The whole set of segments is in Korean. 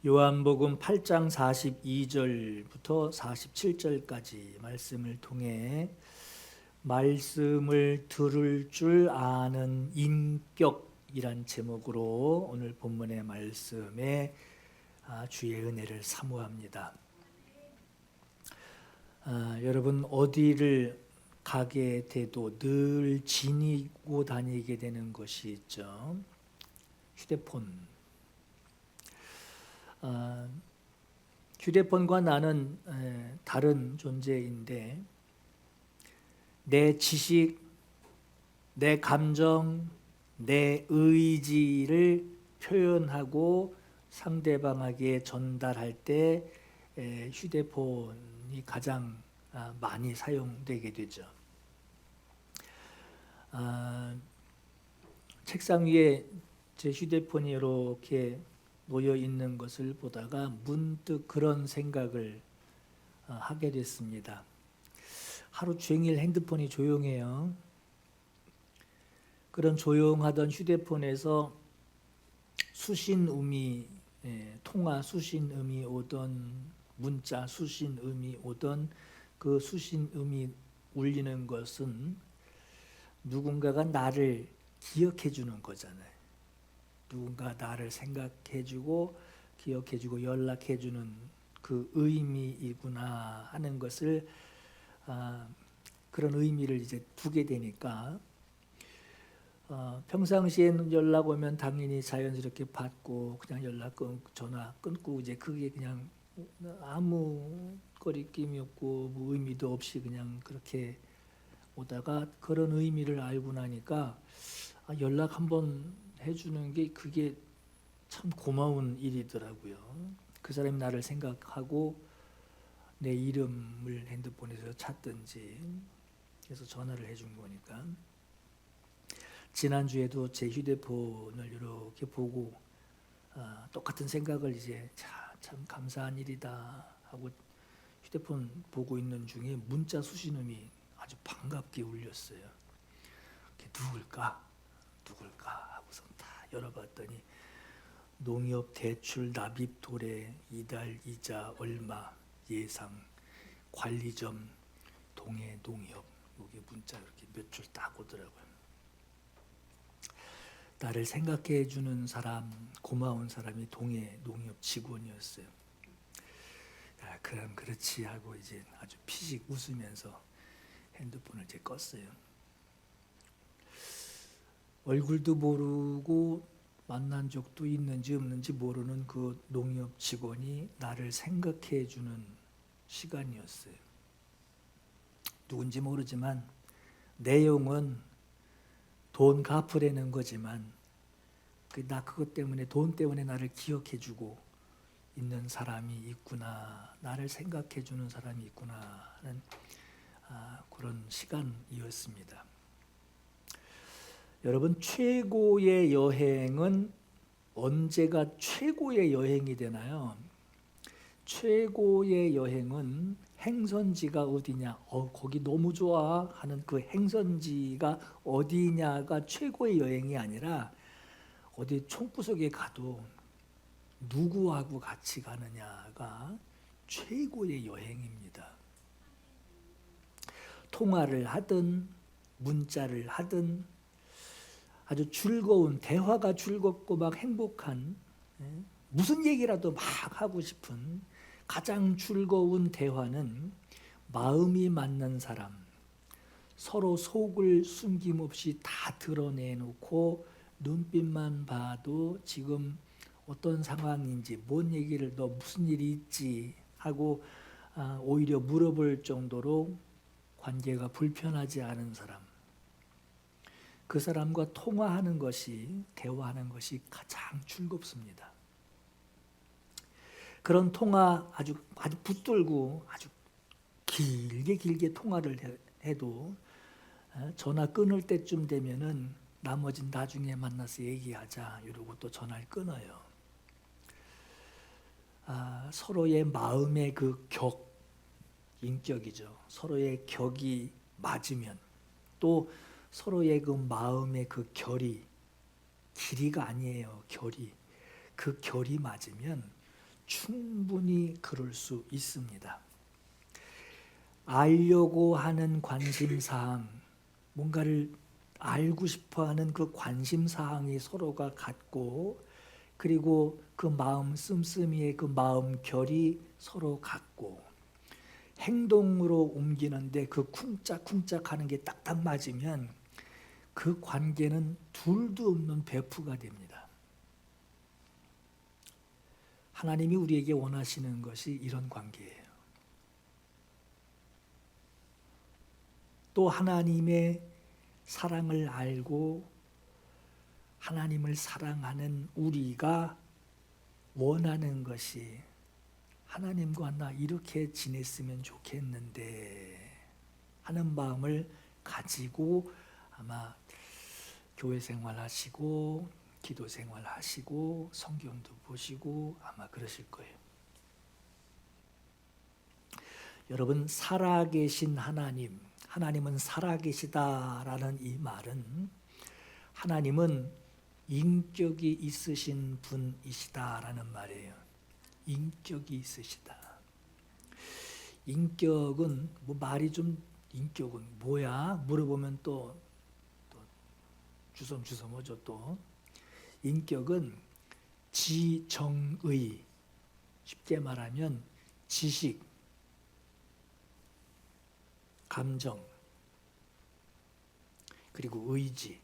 요한복음 8장 42절부터 47절까지 말씀을 통해 말씀을 들을 줄 아는 인격이란 제목으로 오늘 본문의 말씀에 주의 은혜를 사모합니다. 여러분 어디를 가게 돼도 늘 지니고 다니게 되는 것이 있죠. 휴대폰. 휴대폰과 나는 다른 존재인데 내 지식, 내 감정, 내 의지를 표현하고 상대방에게 전달할 때 휴대폰이 가장 많이 사용되게 되죠. 책상 위에 제 휴대폰이 이렇게 놓여 있는 것을 보다가 문득 그런 생각을 하게 됐습니다. 하루 종일 핸드폰이 조용해요. 그런 조용하던 휴대폰에서 수신음이 통화 수신음이 오던 문자 수신음이 오던 그 수신음이 울리는 것은 누군가가 나를 기억해 주는 거잖아요. 누군가 나를 생각해주고 기억해주고 연락해주는 그 의미이구나 하는 것을 그런 의미를 이제 두게 되니까 평상시에는 연락 오면 당연히 자연스럽게 받고 그냥 전화 끊고 이제 그게 그냥 아무 거리낌이 없고 뭐 의미도 없이 그냥 그렇게 오다가 그런 의미를 알고 나니까 연락 한번 해주는 게 그게 참 고마운 일이더라고요. 그 사람이 나를 생각하고 내 이름을 핸드폰에서 찾든지 해서 전화를 해준 거니까. 지난주에도 제 휴대폰을 이렇게 보고 똑같은 생각을 이제 참 감사한 일이다 하고 휴대폰 보고 있는 중에 문자 수신음이 아주 반갑게 울렸어요. 누굴까 하고서 다 열어봤더니 농협 대출 납입 도래 이달 이자 얼마 예상 관리점 동해 농협 여기 문자 이렇게 몇 줄 딱 오더라고요. 나를 생각해 주는 사람 고마운 사람이 동해 농협 직원이었어요. 그럼 그렇지 하고 이제 아주 피식 웃으면서 핸드폰을 이제 껐어요. 얼굴도 모르고 만난 적도 있는지 없는지 모르는 그 농협 직원이 나를 생각해 주는 시간이었어요. 누군지 모르지만 내용은 돈 갚으려는 거지만 나 그것 때문에 돈 때문에 나를 기억해 주고 있는 사람이 있구나, 나를 생각해 주는 사람이 있구나 하는 그런 시간이었습니다. 여러분 최고의 여행은 언제가 최고의 여행이 되나요? 최고의 여행은 행선지가 어디냐, 거기 너무 좋아 하는 그 행선지가 어디냐가 최고의 여행이 아니라 어디 총구석에 가도 누구하고 같이 가느냐가 최고의 여행입니다. 통화를 하든 문자를 하든 아주 즐거운 대화가 즐겁고 막 행복한 무슨 얘기라도 막 하고 싶은 가장 즐거운 대화는 마음이 맞는 사람, 서로 속을 숨김없이 다 드러내놓고 눈빛만 봐도 지금 어떤 상황인지 뭔 얘기를 너 무슨 일이 있지 하고 오히려 물어볼 정도로 관계가 불편하지 않은 사람, 그 사람과 통화하는 것이 대화하는 것이 가장 즐겁습니다. 그런 통화 아주 붙들고 아주 길게 통화를 해도 전화 끊을 때쯤 되면은 나머진 나중에 만나서 얘기하자 이러고 또 전화를 끊어요. 서로의 마음의 그 인격이죠. 서로의 격이 맞으면 또 서로의 그 마음의 그 결이 길이가 아니에요. 결이 그 결이 맞으면 충분히 그럴 수 있습니다. 알려고 하는 관심사항, 뭔가를 알고 싶어하는 그 관심사항이 서로가 같고, 그리고 그 마음 씀씀이의 그 마음 결이 서로 같고, 행동으로 옮기는데 그 쿵짝쿵짝 하는 게 딱딱 맞으면 그 관계는 둘도 없는 베프가 됩니다. 하나님이 우리에게 원하시는 것이 이런 관계예요. 또 하나님의 사랑을 알고 하나님을 사랑하는 우리가 원하는 것이 하나님과 나 이렇게 지냈으면 좋겠는데 하는 마음을 가지고 아마 교회 생활하시고 기도 생활하시고 성경도 보시고 아마 그러실 거예요. 여러분, 살아계신 하나님, 하나님은 살아계시다라는 이 말은 하나님은 인격이 있으신 분이시다라는 말이에요. 인격이 있으시다. 인격은 뭐 말이 좀 인격은 뭐야? 물어보면 또 주섬주섬하죠. 또 인격은 지정의, 쉽게 말하면 지식, 감정, 그리고 의지,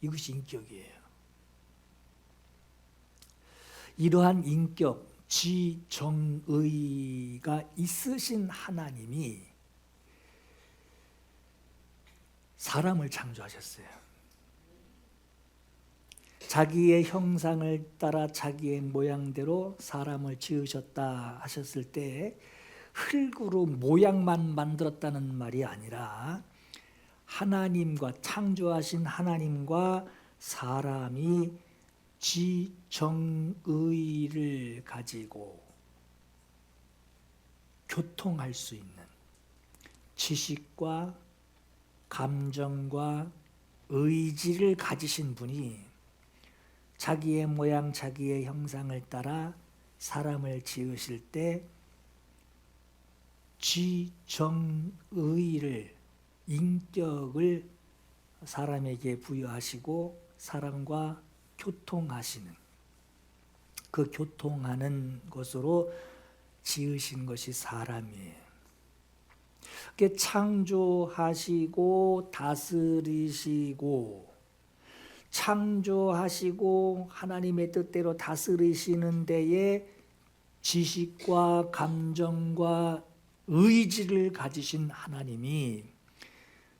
이것이 인격이에요. 이러한 인격, 지정의가 있으신 하나님이 사람을 창조하셨어요. 자기의 형상을 따라 자기의 모양대로 사람을 지으셨다 하셨을 때 흙으로 모양만 만들었다는 말이 아니라 하나님과 창조하신 하나님과 사람이 지정의를 가지고 교통할 수 있는 지식과 감정과 의지를 가지신 분이 자기의 모양, 자기의 형상을 따라 사람을 지으실 때 지정의를, 인격을 사람에게 부여하시고 사람과 교통하시는, 그 교통하는 것으로 지으신 것이 사람이에요. 그게 창조하시고 다스리시고 하나님의 뜻대로 다스리시는 데에 지식과 감정과 의지를 가지신 하나님이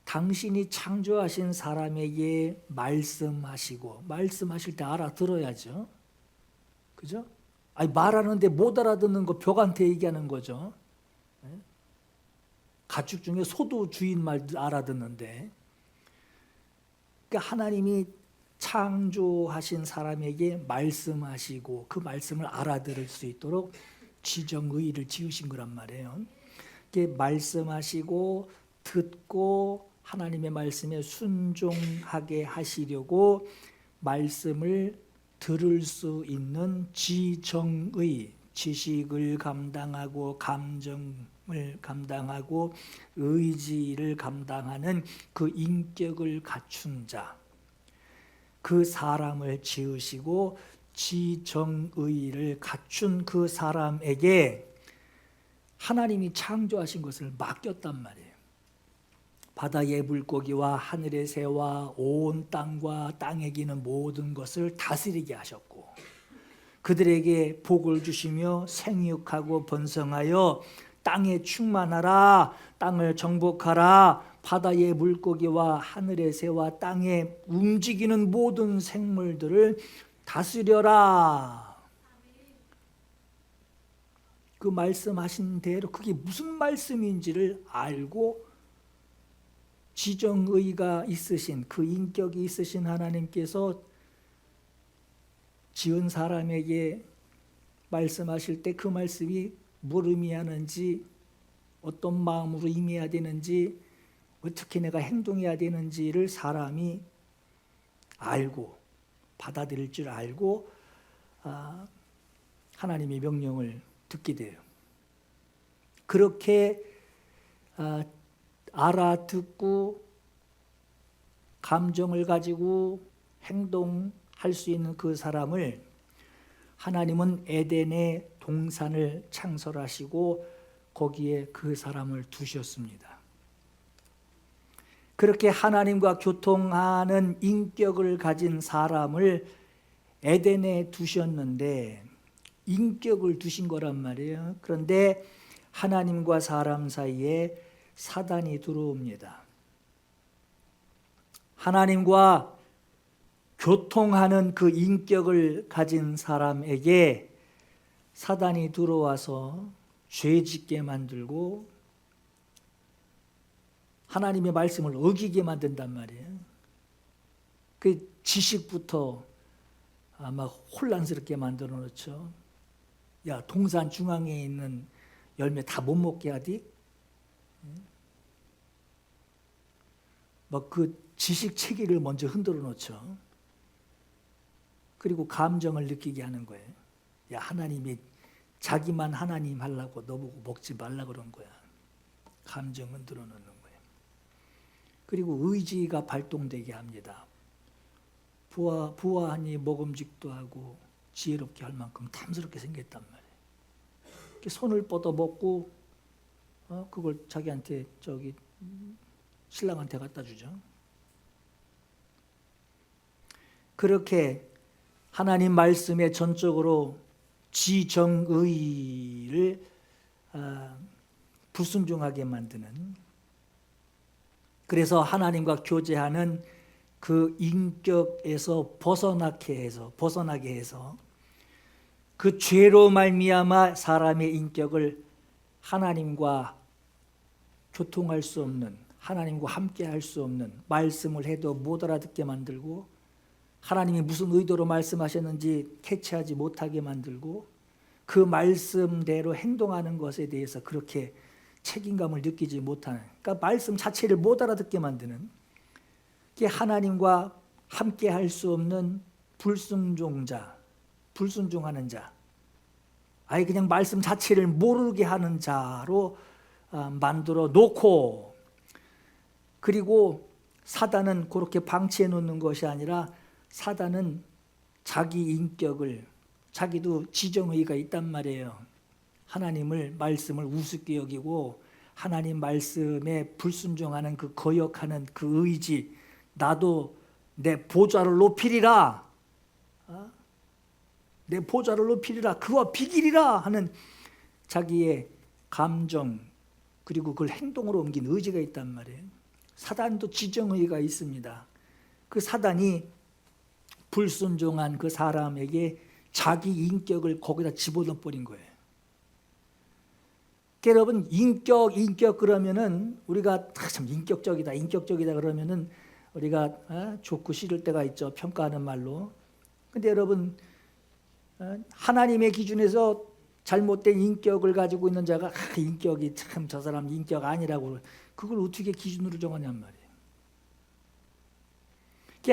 당신이 창조하신 사람에게 말씀하실 때 알아들어야죠. 그죠? 아니, 말하는데 못 알아듣는 거 벽한테 얘기하는 거죠. 가축 중에 소도 주인 말 알아듣는데, 그러니까 하나님이 창조하신 사람에게 말씀하시고 그 말씀을 알아들을 수 있도록 지정의를 지으신 거란 말이에요. 이렇게 말씀하시고 듣고 하나님의 말씀에 순종하게 하시려고 말씀을 들을 수 있는 지정의, 지식을 감당하고 감정을 감당하고 의지를 감당하는 그 인격을 갖춘 자, 그 사람을 지으시고 지정의를 갖춘 그 사람에게 하나님이 창조하신 것을 맡겼단 말이에요. 바다의 물고기와 하늘의 새와 온 땅과 땅에 기는 모든 것을 다스리게 하셨고, 그들에게 복을 주시며 생육하고 번성하여 땅에 충만하라, 땅을 정복하라, 바다의 물고기와 하늘의 새와 땅에 움직이는 모든 생물들을 다스려라. 그 말씀하신 대로 그게 무슨 말씀인지를 알고 지정의가 있으신, 그 인격이 있으신 하나님께서 지은 사람에게 말씀하실 때 그 말씀이 뭘 의미하는지, 어떤 마음으로 임해야 되는지, 어떻게 내가 행동해야 되는지를 사람이 알고 받아들일 줄 알고 하나님의 명령을 듣게 돼요. 그렇게 알아듣고 감정을 가지고 행동할 수 있는 그 사람을 하나님은 에덴의 동산을 창설하시고 거기에 그 사람을 두셨습니다. 그렇게 하나님과 교통하는 인격을 가진 사람을 에덴에 두셨는데 인격을 두신 거란 말이에요. 그런데 하나님과 사람 사이에 사단이 들어옵니다. 하나님과 교통하는 그 인격을 가진 사람에게 사단이 들어와서 죄짓게 만들고 하나님의 말씀을 어기게 만든단 말이에요. 그 지식부터 아마 혼란스럽게 만들어 놓죠. 야, 동산 중앙에 있는 열매 다 못 먹게 하디? 막 그 지식 체계를 먼저 흔들어 놓죠. 그리고 감정을 느끼게 하는 거예요. 야, 하나님이 자기만 하나님 하려고 너보고 먹지 말라 그런 거야. 감정 흔들어 놓는 거예요. 그리고 의지가 발동되게 합니다. 부하하니 먹음직도 하고 지혜롭게 할 만큼 탐스럽게 생겼단 말이에요. 손을 뻗어 먹고 그걸 자기한테 신랑한테 갖다 주죠. 그렇게 하나님 말씀에 전적으로 지정의를 불순종하게 만드는, 그래서 하나님과 교제하는 그 인격에서 벗어나게 해서 그 죄로 말미암아 사람의 인격을 하나님과 교통할 수 없는, 하나님과 함께 할 수 없는, 말씀을 해도 못 알아듣게 만들고 하나님이 무슨 의도로 말씀하셨는지 캐치하지 못하게 만들고 그 말씀대로 행동하는 것에 대해서 그렇게 책임감을 느끼지 못하는, 그러니까 말씀 자체를 못 알아듣게 만드는, 그게 하나님과 함께 할 수 없는 불순종하는 자, 아예 그냥 말씀 자체를 모르게 하는 자로 만들어 놓고, 그리고 사단은 그렇게 방치해 놓는 것이 아니라 사단은 자기 인격을, 자기도 지정의가 있단 말이에요. 하나님을 말씀을 우습게 여기고 하나님 말씀에 불순종하는 그 거역하는 그 의지, 나도 내 보좌를 높이리라, 내 보좌를 높이리라, 그와 비기리라 하는 자기의 감정, 그리고 그걸 행동으로 옮긴 의지가 있단 말이에요. 사단도 지정의가 있습니다. 그 사단이 불순종한 그 사람에게 자기 인격을 거기다 집어넣어 버린 거예요. 여러분, 인격 그러면은 우리가 참 인격적이다 그러면은 우리가 좋고 싫을 때가 있죠. 평가하는 말로. 근데 여러분, 하나님의 기준에서 잘못된 인격을 가지고 있는 자가 인격이 참 저 사람 인격 아니라고, 그걸 어떻게 기준으로 정하냔 말이에요.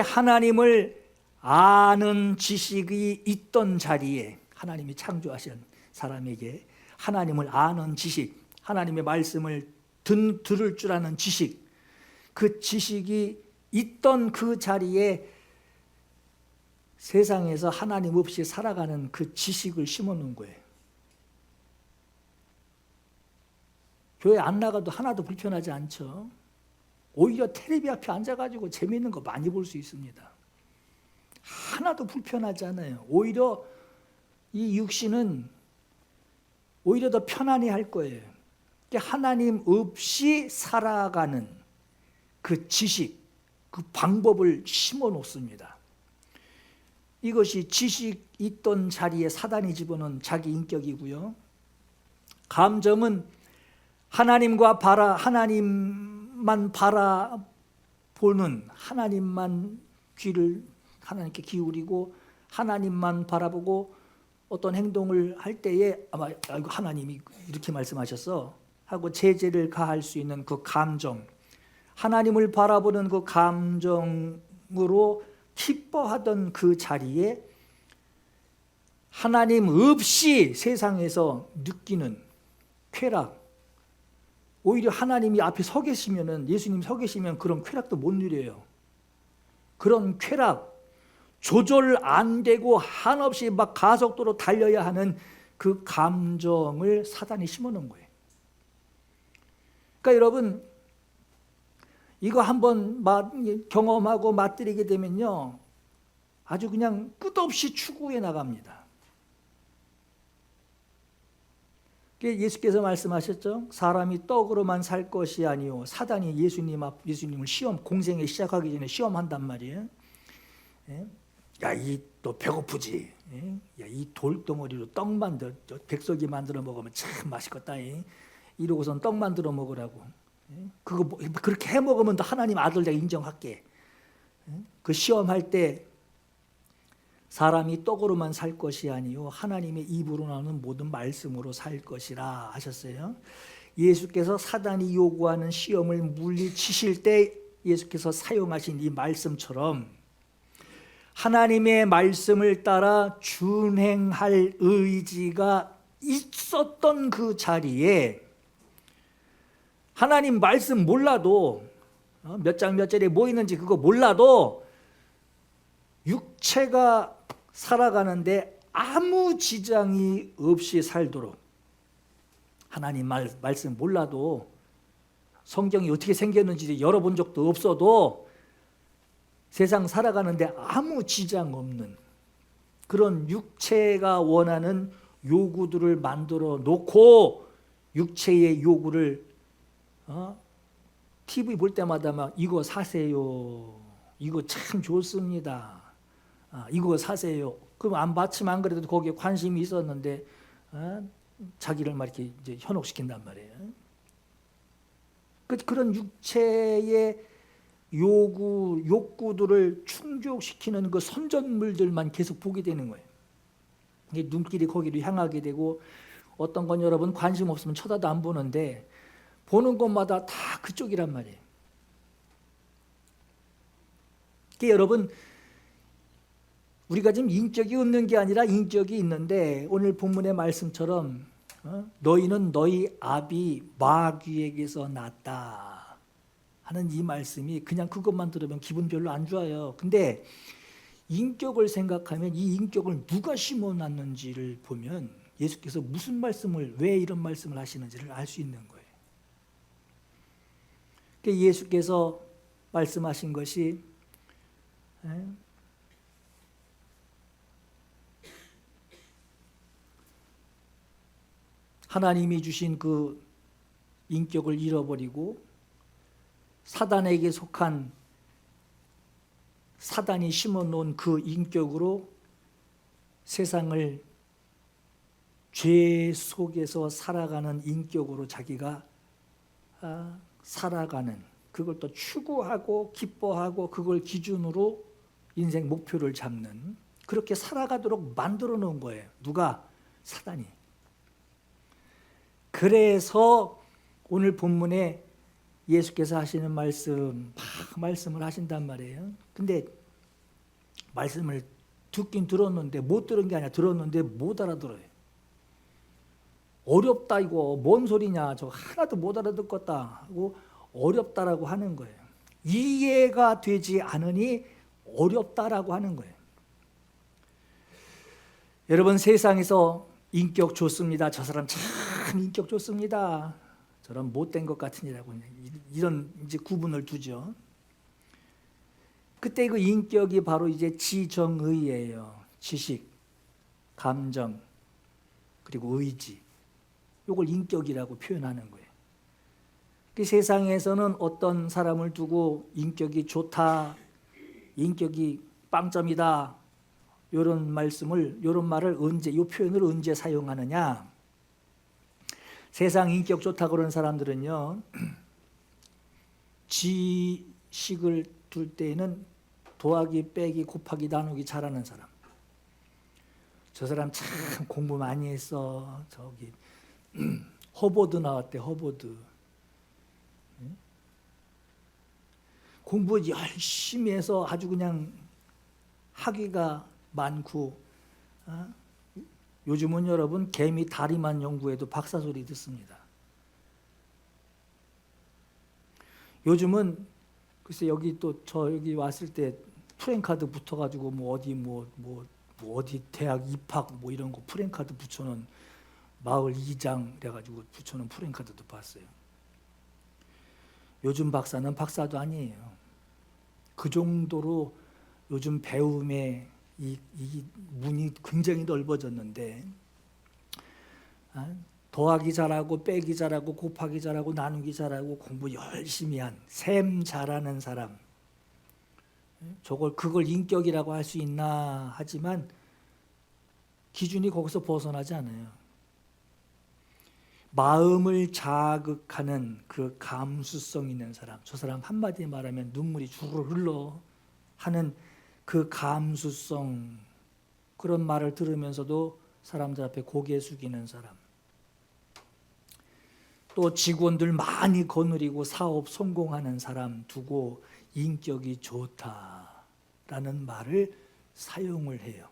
하나님을 아는 지식이 있던 자리에, 하나님이 창조하신 사람에게 하나님을 아는 지식, 하나님의 말씀을 들을 줄 아는 지식, 그 지식이 있던 그 자리에 세상에서 하나님 없이 살아가는 그 지식을 심어놓은 거예요. 교회 안 나가도 하나도 불편하지 않죠. 오히려 텔레비 앞에 앉아가지고 재미있는 거 많이 볼 수 있습니다. 하나도 불편하지 않아요. 오히려 이 육신은 오히려 더 편안해 할 거예요. 하나님 없이 살아가는 그 지식, 그 방법을 심어 놓습니다. 이것이 지식 있던 자리에 사단이 집어넣은 자기 인격이고요. 감정은 하나님만 바라보는, 하나님만 귀를 하나님께 기울이고 하나님만 바라보고 어떤 행동을 할 때에 아마 하나님이 이렇게 말씀하셨어 하고 제재를 가할 수 있는 그 감정, 하나님을 바라보는 그 감정으로 기뻐하던 그 자리에 하나님 없이 세상에서 느끼는 쾌락, 오히려 하나님이 앞에 서 계시면은, 예수님 서 계시면 그런 쾌락도 못 누려요. 그런 쾌락, 조절 안 되고 한없이 막 가속도로 달려야 하는 그 감정을 사단이 심어놓은 거예요. 그러니까 여러분, 이거 한번 경험하고 맛들이게 되면요, 아주 그냥 끝없이 추구해 나갑니다. 예수께서 말씀하셨죠. 사람이 떡으로만 살 것이 아니요, 사단이 예수님을 공생에 시작하기 전에 시험한단 말이에요. 야, 너 배고프지? 야, 이 돌덩어리로 백석이 만들어 먹으면 참 맛있겠다. 이러고선 떡 만들어 먹으라고. 그거 그렇게 해 먹으면 너 하나님 아들 내가 인정할게. 그 시험할 때 사람이 떡으로만 살 것이 아니요 하나님의 입으로 나오는 모든 말씀으로 살 것이라 하셨어요. 예수께서 사단이 요구하는 시험을 물리치실 때 예수께서 사용하신 이 말씀처럼 하나님의 말씀을 따라 준행할 의지가 있었던 그 자리에 하나님 말씀 몰라도 몇 장 몇 절에 뭐 있는지 그거 몰라도 육체가 살아가는데 아무 지장이 없이 살도록 하나님 말씀 몰라도 성경이 어떻게 생겼는지 열어본 적도 없어도 세상 살아가는데 아무 지장 없는 그런 육체가 원하는 요구들을 만들어 놓고 육체의 요구를 TV 볼 때마다 막 이거 사세요. 이거 참 좋습니다. 이거 사세요. 그럼 안 받치면 안 그래도 거기에 관심이 있었는데 자기를 막 이렇게 이제 현혹시킨단 말이에요. 그런 육체의 욕구들을 충족시키는 그 선전물들만 계속 보게 되는 거예요. 눈길이 거기로 향하게 되고 어떤 건 여러분 관심 없으면 쳐다도 안 보는데 보는 것마다 다 그쪽이란 말이에요. 그러니까 여러분 우리가 지금 인격이 없는 게 아니라 인격이 있는데 오늘 본문의 말씀처럼 너희는 너희 아비 마귀에게서 났다 하는 이 말씀이 그냥 그것만 들으면 기분 별로 안 좋아요. 근데 인격을 생각하면 이 인격을 누가 심어놨는지를 보면 예수께서 무슨 말씀을 왜 이런 말씀을 하시는지를 알 수 있는 거예요. 그러니까 예수께서 말씀하신 것이 하나님이 주신 그 인격을 잃어버리고 사단에게 속한 사단이 심어놓은 그 인격으로 세상을 죄 속에서 살아가는 인격으로 자기가 살아가는 그걸 또 추구하고 기뻐하고 그걸 기준으로 인생 목표를 잡는 그렇게 살아가도록 만들어 놓은 거예요. 누가? 사단이. 그래서 오늘 본문에 예수께서 하시는 말씀을 하신단 말이에요. 근데 말씀을 듣긴 들었는데 못 들은 게 아니라 들었는데 못 알아들어요. 어렵다 이거 뭔 소리냐 저 하나도 못 알아듣겠다 하고 어렵다라고 하는 거예요. 이해가 되지 않으니 어렵다라고 하는 거예요. 여러분 세상에서 인격 좋습니다. 저 사람 참 인격 좋습니다. 저런 못된 것 같으니라고 이런 이제 구분을 두죠. 그때 그 인격이 바로 이제 지정의예요. 지식, 감정, 그리고 의지. 이걸 인격이라고 표현하는 거예요. 그 세상에서는 어떤 사람을 두고 인격이 좋다, 인격이 빵점이다, 이런 말을 이 표현을 언제 사용하느냐? 세상 인격 좋다고 그러는 사람들은요, 지식을 둘 때에는 더하기, 빼기, 곱하기, 나누기 잘하는 사람. 저 사람 참 공부 많이 했어. 저기 허버드 나왔대, 허버드. 공부 열심히 해서 아주 그냥 학위가 많고 요즘은 여러분 개미 다리만 연구해도 박사소리 듣습니다. 요즘은 글쎄 여기 또 저 여기 왔을 때 프랭카드 붙어가지고 뭐 어디 대학 입학 뭐 이런 거 프랭카드 붙여놓은 마을 이장 그래가지고 붙여놓은 프랭카드도 봤어요. 요즘 박사는 박사도 아니에요. 그 정도로 요즘 배움의 이 문이 굉장히 넓어졌는데, 더하기 잘하고 빼기 잘하고 곱하기 잘하고 나누기 잘하고 공부 열심히 한 셈 잘하는 사람, 그걸 인격이라고 할 수 있나 하지만 기준이 거기서 벗어나지 않아요. 마음을 자극하는 그 감수성 있는 사람, 저 사람 한마디에 말하면 눈물이 주르르 흘러 하는 그 감수성, 그런 말을 들으면서도 사람들 앞에 고개 숙이는 사람, 또 직원들 많이 거느리고 사업 성공하는 사람 두고 인격이 좋다라는 말을 사용을 해요.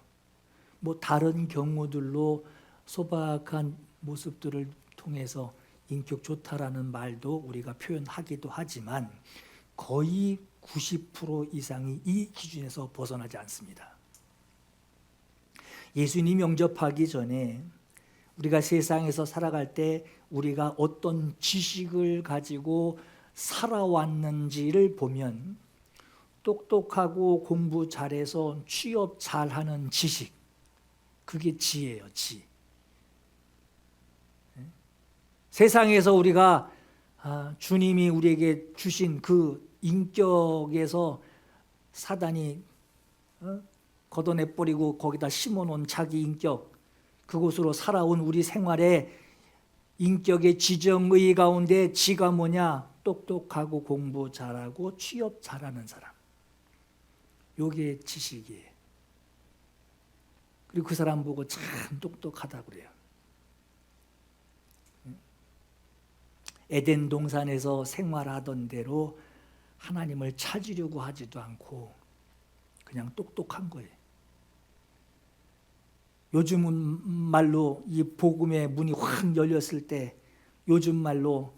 뭐 다른 경우들로 소박한 모습들을 통해서 인격 좋다라는 말도 우리가 표현하기도 하지만 거의 90% 이상이 이 기준에서 벗어나지 않습니다. 예수님 영접하기 전에 우리가 세상에서 살아갈 때 우리가 어떤 지식을 가지고 살아왔는지를 보면 똑똑하고 공부 잘해서 취업 잘하는 지식, 그게 지예요, 지. 세상에서 우리가 주님이 우리에게 주신 그 인격에서 사단이 걷어내버리고 거기다 심어놓은 자기 인격, 그곳으로 살아온 우리 생활의 인격의 지정의 가운데 지가 뭐냐? 똑똑하고 공부 잘하고 취업 잘하는 사람. 요게 지식이에요. 그리고 그 사람 보고 참 똑똑하다고 그래요. 에덴 동산에서 생활하던 대로 하나님을 찾으려고 하지도 않고 그냥 똑똑한 거예요. 요즘은 말로 이 복음의 문이 확 열렸을 때 요즘 말로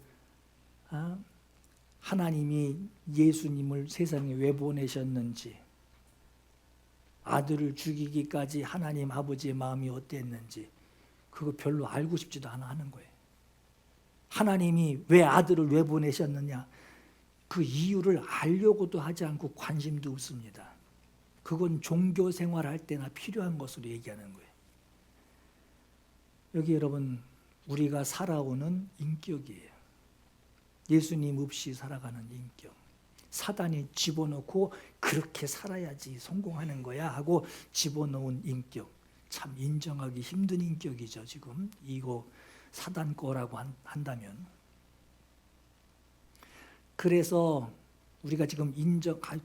하나님이 예수님을 세상에 왜 보내셨는지, 아들을 죽이기까지 하나님 아버지의 마음이 어땠는지 그거 별로 알고 싶지도 않아 하는 거예요. 하나님이 왜 아들을 왜 보내셨느냐, 그 이유를 알려고도 하지 않고 관심도 없습니다. 그건 종교 생활할 때나 필요한 것으로 얘기하는 거예요. 여기 여러분, 우리가 살아오는 인격이에요. 예수님 없이 살아가는 인격. 사단이 집어넣고 그렇게 살아야지 성공하는 거야 하고 집어넣은 인격. 참 인정하기 힘든 인격이죠. 지금 이거 사단 거라고 한다면. 그래서 우리가 지금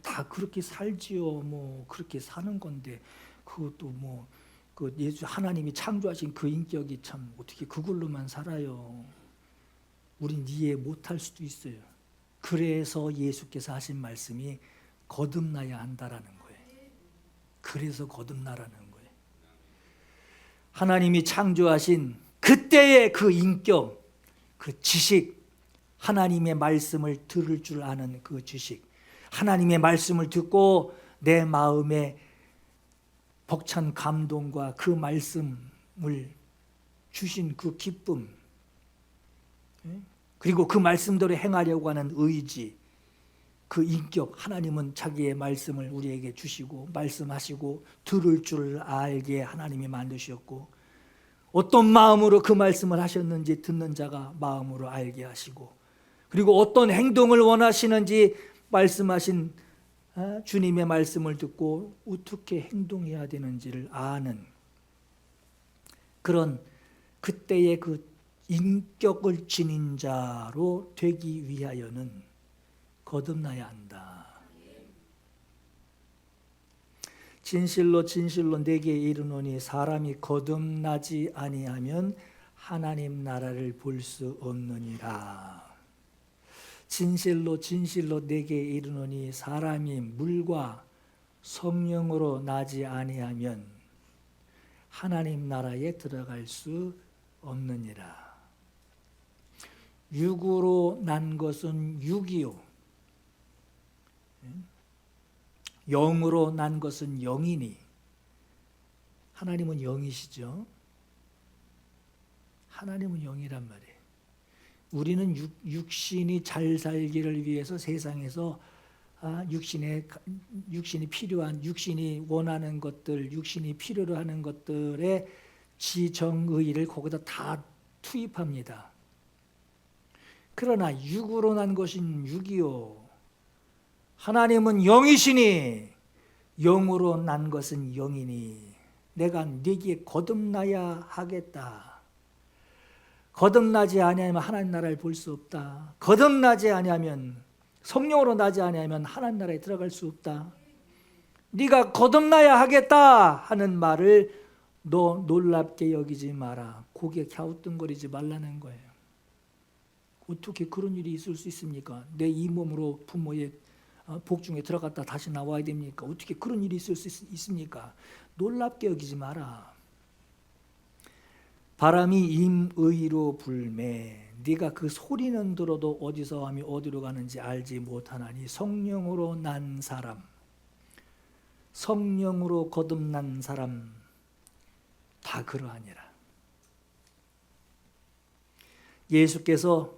다 그렇게 살지요. 뭐 그렇게 사는 건데 그것도 뭐 그 예수 하나님이 창조하신 그 인격이 참 어떻게 그걸로만 살아요. 우린 이해 못할 수도 있어요. 그래서 예수께서 하신 말씀이 거듭나야 한다라는 거예요. 그래서 거듭나라는 거예요. 하나님이 창조하신 그때의 그 인격, 그 지식, 하나님의 말씀을 들을 줄 아는 그 지식, 하나님의 말씀을 듣고 내 마음에 벅찬 감동과 그 말씀을 주신 그 기쁨, 그리고 그 말씀대로 행하려고 하는 의지, 그 인격, 하나님은 자기의 말씀을 우리에게 주시고 말씀하시고 들을 줄 알게 하나님이 만드셨고, 어떤 마음으로 그 말씀을 하셨는지 듣는 자가 마음으로 알게 하시고, 그리고 어떤 행동을 원하시는지 말씀하신 주님의 말씀을 듣고 어떻게 행동해야 되는지를 아는 그런 그때의 그 인격을 지닌 자로 되기 위하여는 거듭나야 한다. 진실로 진실로 내게 이르노니 사람이 거듭나지 아니하면 하나님 나라를 볼 수 없느니라. 진실로 진실로 내게 이르노니 사람이 물과 성령으로 나지 아니하면 하나님 나라에 들어갈 수 없느니라. 육으로 난 것은 육이요, 영으로 난 것은 영이니. 하나님은 영이시죠. 하나님은 영이란 말이에요. 우리는 육신이 잘 살기를 위해서 세상에서 육신이 필요한, 육신이 원하는 것들, 육신이 필요로 하는 것들의 지정의를 거기다 다 투입합니다. 그러나 육으로 난 것은 육이요, 하나님은 영이시니 영으로 난 것은 영이니 내가 네게 거듭나야 하겠다. 거듭나지 아니하면 하나님 나라를 볼 수 없다. 거듭나지 아니하면, 성령으로 나지 아니하면 하나님 나라에 들어갈 수 없다. 네가 거듭나야 하겠다 하는 말을 너 놀랍게 여기지 마라. 고개 갸우뚱거리지 말라는 거예요. 어떻게 그런 일이 있을 수 있습니까? 내 이 몸으로 부모의 복중에 들어갔다 다시 나와야 됩니까? 어떻게 그런 일이 있을 수 있습니까? 놀랍게 여기지 마라. 바람이 임의로 불매 네가 그 소리는 들어도 어디서 하며 어디로 가는지 알지 못하나니 성령으로 난 사람, 성령으로 거듭난 사람 다 그러하니라. 예수께서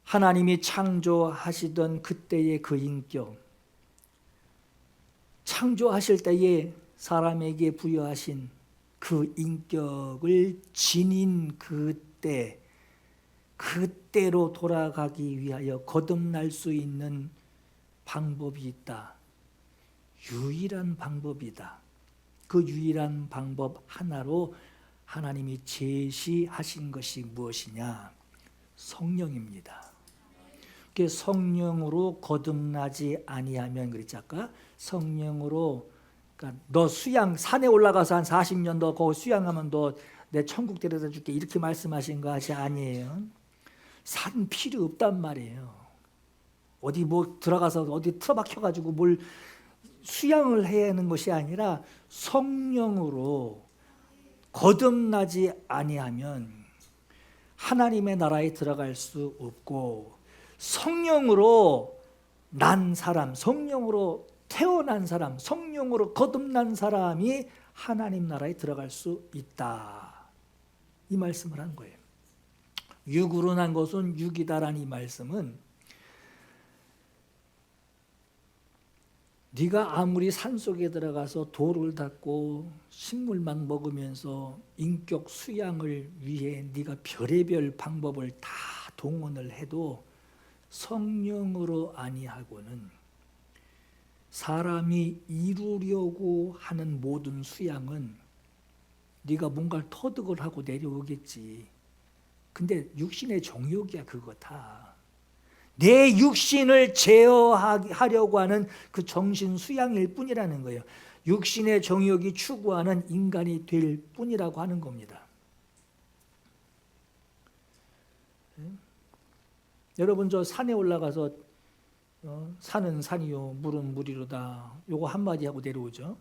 하나님이 창조하시던 그때의 그 인격, 창조하실 때에 사람에게 부여하신 그 인격을 지닌 그때로 돌아가기 위하여 거듭날 수 있는 방법이 있다. 유일한 방법이다. 그 유일한 방법 하나로 하나님이 제시하신 것이 무엇이냐? 성령입니다. 성령으로 거듭나지 아니하면, 그랬지 아까? 성령으로, 그러니까 너 수양 산에 올라가서 한 40년 더 거기 수양하면 너 내 천국 데려다 줄게 이렇게 말씀하신 것이 아니에요. 산 필요 없단 말이에요. 어디 뭐 들어가서 어디 틀어박혀 가지고 뭘 수양을 해야 하는 것이 아니라 성령으로 거듭나지 아니하면 하나님의 나라에 들어갈 수 없고, 성령으로 난 사람, 성령으로 태어난 사람, 성령으로 거듭난 사람이 하나님 나라에 들어갈 수 있다. 이 말씀을 한 거예요. 육으로 난 것은 육이다라는 이 말씀은 네가 아무리 산속에 들어가서 돌을 닦고 식물만 먹으면서 인격 수양을 위해 네가 별의별 방법을 다 동원을 해도 성령으로 아니하고는 사람이 이루려고 하는 모든 수양은 네가 뭔가를 터득을 하고 내려오겠지. 근데 육신의 정욕이야 그거 다. 내 육신을 제어하려고 하는 그 정신 수양일 뿐이라는 거예요. 육신의 정욕이 추구하는 인간이 될 뿐이라고 하는 겁니다. 여러분 저 산에 올라가서 산은 산이요 물은 물이로다 요거 한마디 하고 내려오죠.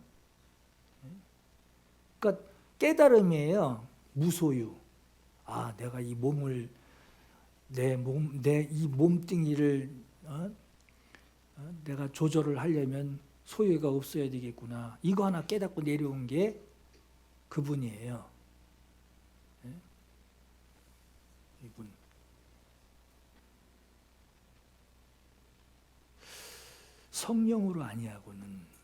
그러니까 깨달음이에요. 무소유. 내가 이 몸을 내 이 몸뚱이를 내가 조절을 하려면 소유가 없어야 되겠구나. 이거 하나 깨닫고 내려온 게 그분이에요. 이분. 성령으로 아니하고는.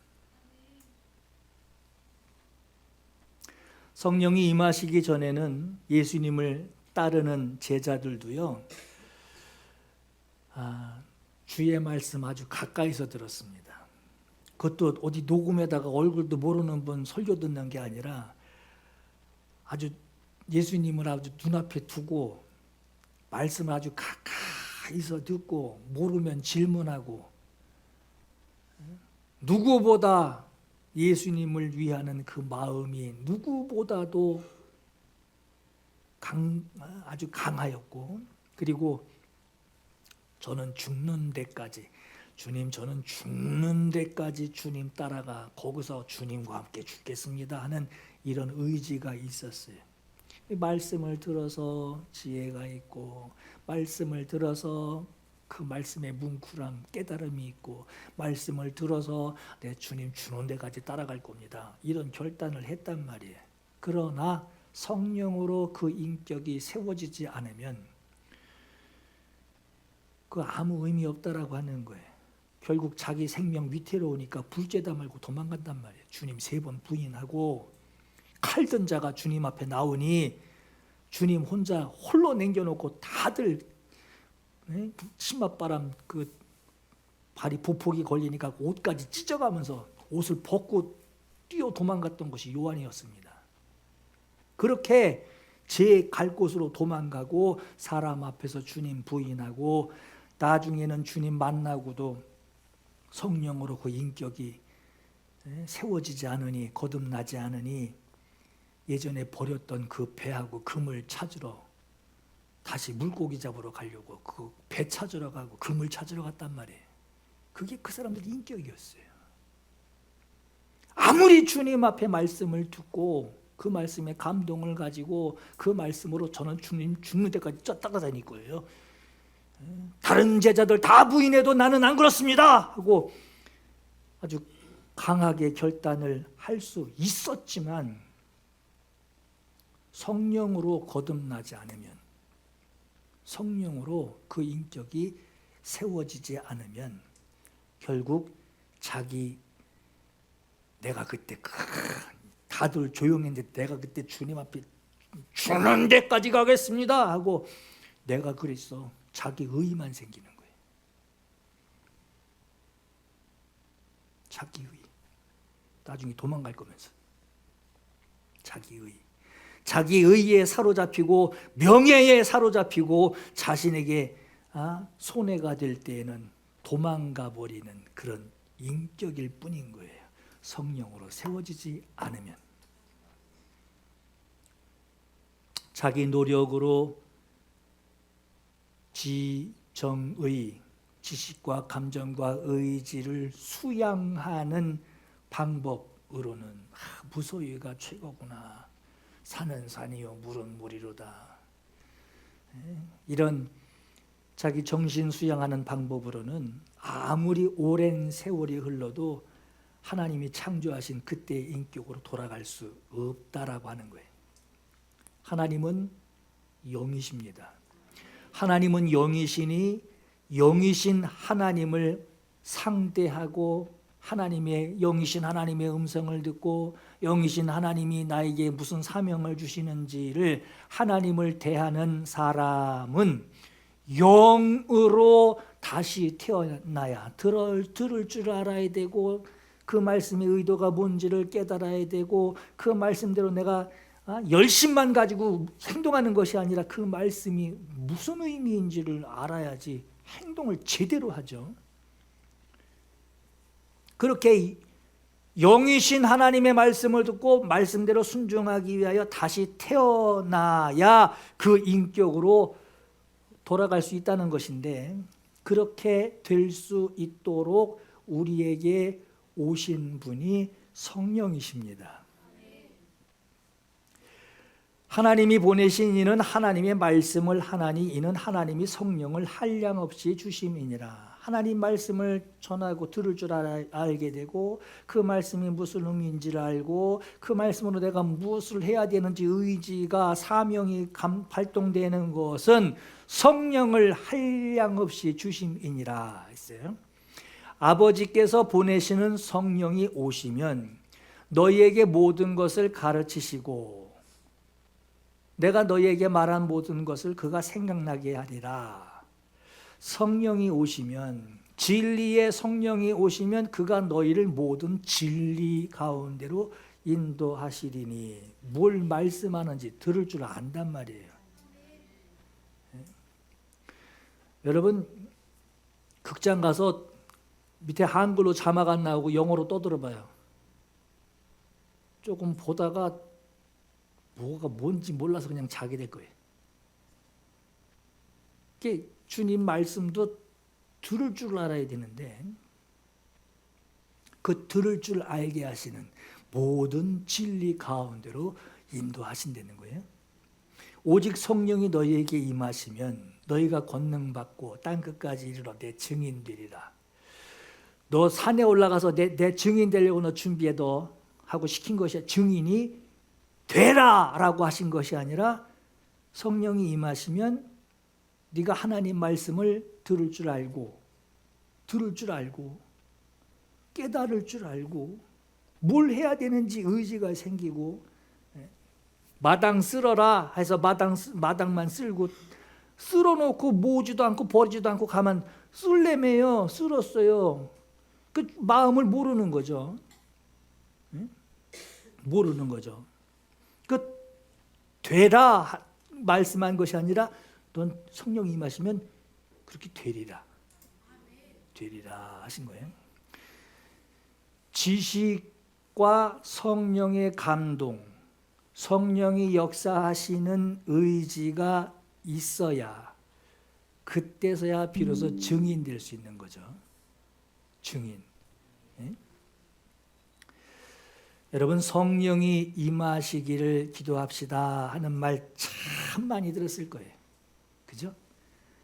성령이 임하시기 전에는 예수님을 따르는 제자들도요, 주의 말씀 아주 가까이서 들었습니다. 그것도 어디 녹음에다가 얼굴도 모르는 분 설교 듣는 게 아니라 아주 예수님을 아주 눈앞에 두고 말씀을 아주 가까이서 듣고 모르면 질문하고, 누구보다 예수님을 위하는 그 마음이 누구보다도 아주 강하였고, 그리고 저는 죽는 데까지 주님 저는 죽는 데까지 주님 따라가 거기서 주님과 함께 죽겠습니다 하는 이런 의지가 있었어요. 말씀을 들어서 지혜가 있고 말씀을 들어서 그 말씀의 뭉클함 깨달음이 있고 말씀을 들어서 내 주님 주는 데까지 따라갈 겁니다 이런 결단을 했단 말이에요. 그러나 성령으로 그 인격이 세워지지 않으면 그 아무 의미 없다라고 하는 거예요. 결국 자기 생명 위태로우니까 불죄다 말고 도망간단 말이에요. 주님 3번 부인하고 칼든 자가 주님 앞에 나오니 주님 혼자 홀로 남겨놓고 다들 치맛바람 그 발이 보폭이 걸리니까 옷까지 찢어가면서 옷을 벗고 뛰어 도망갔던 것이 요한이었습니다. 그렇게 제 갈 곳으로 도망가고 사람 앞에서 주님 부인하고 나중에는 주님 만나고도 성령으로 그 인격이 세워지지 않으니 거듭나지 않으니 예전에 버렸던 그 배하고 금을 찾으러 다시 물고기 잡으러 가려고 그 배 찾으러 가고 금을 찾으러 갔단 말이에요. 그게 그 사람들의 인격이었어요. 아무리 주님 앞에 말씀을 듣고 그 말씀에 감동을 가지고 그 말씀으로 저는 주님 죽는 데까지 따라다닐 거예요. 다른 제자들 다 부인해도 나는 안 그렇습니다 하고 아주 강하게 결단을 할 수 있었지만 성령으로 거듭나지 않으면 성령으로 그 인격이 세워지지 않으면 결국 자기 내가 그때 다들 조용했는데 내가 그때 주님 앞에 죽는 데까지 가겠습니다 하고 내가 그랬어. 자기 의만 생기는 거예요. 자기 의. 나중에 도망갈 거면서 자기 의. 자기 의에 사로잡히고 명예에 사로잡히고 자신에게 손해가 될 때에는 도망가 버리는 그런 인격일 뿐인 거예요. 성령으로 세워지지 않으면 자기 노력으로 지정의, 지식과 감정과 의지를 수양하는 방법으로는 무소유가 최고구나. 산은 산이요 물은 물이로다. 이런 자기 정신 수양하는 방법으로는 아무리 오랜 세월이 흘러도 하나님이 창조하신 그때의 인격으로 돌아갈 수 없다라고 하는 거예요. 하나님은 영이십니다. 하나님은 영이시니 영이신 하나님을 상대하고 하나님의 영이신 하나님의 음성을 듣고 영이신 하나님이 나에게 무슨 사명을 주시는지를 하나님을 대하는 사람은 영으로 다시 태어나야 들을 줄 알아야 되고 그 말씀의 의도가 뭔지를 깨달아야 되고 그 말씀대로 내가 열심만 가지고 행동하는 것이 아니라 그 말씀이 무슨 의미인지를 알아야지 행동을 제대로 하죠. 그렇게 영이신 하나님의 말씀을 듣고 말씀대로 순종하기 위하여 다시 태어나야 그 인격으로 돌아갈 수 있다는 것인데 그렇게 될 수 있도록 우리에게 오신 분이 성령이십니다. 하나님이 보내신 이는 하나님의 말씀을 하나니 이는 하나님이 성령을 한량없이 주심이니라. 하나님 말씀을 전하고 들을 줄 알게 되고 그 말씀이 무슨 의미인지를 알고 그 말씀으로 내가 무엇을 해야 되는지 의지가 사명이 발동되는 것은 성령을 한량없이 주심이니라 했어요. 아버지께서 보내시는 성령이 오시면 너희에게 모든 것을 가르치시고 내가 너희에게 말한 모든 것을 그가 생각나게 하리라. 성령이 오시면 진리의 성령이 오시면 그가 너희를 모든 진리 가운데로 인도하시리니 뭘 말씀하는지 들을 줄 안단 말이에요. 여러분 극장 가서 밑에 한글로 자막 안 나오고 영어로 떠들어봐요. 조금 보다가 뭐가 뭔지 몰라서 그냥 자게 될 거예요. 주님 말씀도 들을 줄 알아야 되는데 그 들을 줄 알게 하시는 모든 진리 가운데로 인도하신다는 거예요. 오직 성령이 너희에게 임하시면 너희가 권능받고 땅끝까지 이르러 내 증인 되리라. 너 산에 올라가서 내 증인 되려고 너 준비해 너 하고 시킨 것이 증인이 되라 라고 하신 것이 아니라 성령이 임하시면 네가 하나님 말씀을 들을 줄 알고 깨달을 줄 알고 뭘 해야 되는지 의지가 생기고 마당 쓸어라 해서 마당만 쓸고 쓸어놓고 모으지도 않고 버리지도 않고 가만 쓸래매요. 쓸었어요. 그 마음을 모르는 거죠. 모르는 거죠. 그 되라 말씀한 것이 아니라 넌 성령이 임하시면 그렇게 되리라 하신 거예요. 지식과 성령의 감동, 성령이 역사하시는 의지가 있어야 그때서야 비로소 증인될 수 있는 거죠. 증인. 네? 여러분 성령이 임하시기를 기도합시다 하는 말 참 많이 들었을 거예요. 그죠?